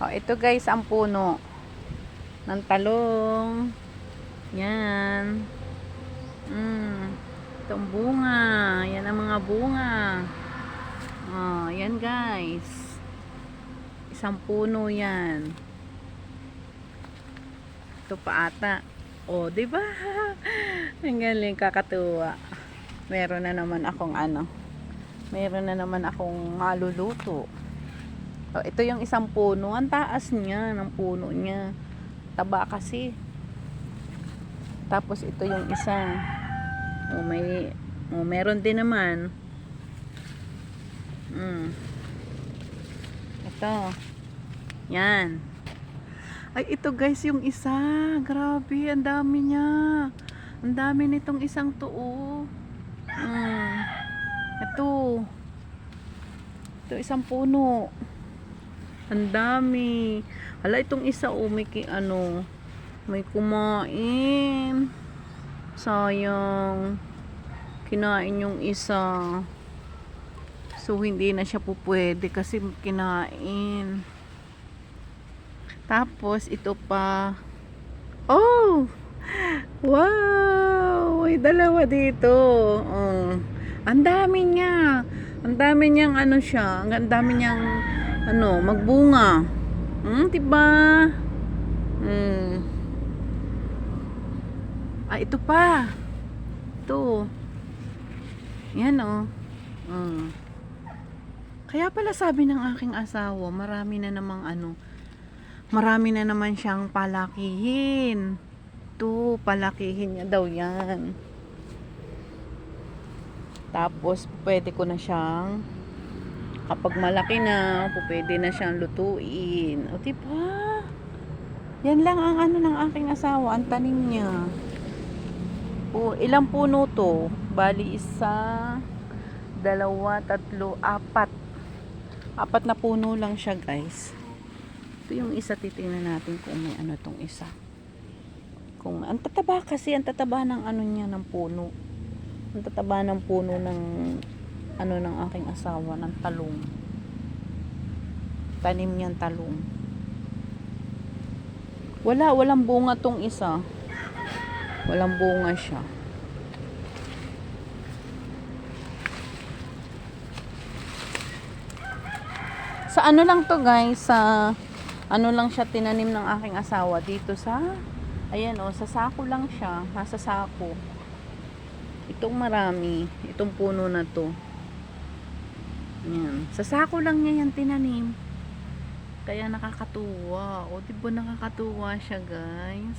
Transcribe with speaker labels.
Speaker 1: Oh, ito guys, ang puno ng talong. Yan. Itong bunga. Yan ang mga bunga. Oh, yan guys. Isang puno yan. Ito pa ata. Oh, 'di ba? Ang galing, kakatuwa. Meron na naman akong Meron na naman akong maluluto. Oh, ito yung isang puno. Ang taas niya ng puno niya. Taba kasi. Tapos ito yung isa. Meron din naman. Ito. Yan. Ay, ito guys yung isa. Grabe, ang dami niya. Ang dami nitong isang tuo. Ito. Ito isang puno. Ang dami. Hala, itong isa may kumain. Sayang. Kinain yung isa. So, hindi na siya pupwede kasi kinain. Tapos, ito pa. Oh! Wow! May dalawa dito. Oh. Ang dami niya. Ang dami niyang siya. Ang dami niyang magbunga. Diba? Ah, ito pa. Ito. Yan Kaya pala sabi ng aking asawa, marami na naman siyang palakihin. Ito, palakihin niya daw yan. Tapos, pwede ko na siyang, kapag malaki na, pwede na siyang lutuin. O, diba? Yan lang ang ng aking asawa, ang tanim niya. O, ilang puno to? Bali, 1, 2, 3, 4. 4 na puno lang siya, guys. Ito yung isa, titingnan natin kung may tong isa. Kung ang tataba kasi, ang tataba ng niya, ng puno. Ang tataba ng puno ng ng aking asawa, ng talong. Tanim niyang talong. Walang bunga tong isa. Walang bunga siya. Sa lang to guys, sa lang siya tinanim ng aking asawa dito sa sa sako lang siya, nasa sako. Itong marami, itong puno na to. Yan. Sa sako lang niya yan tinanim. Kaya nakakatuwa. O, diba nakakatuwa siya, guys?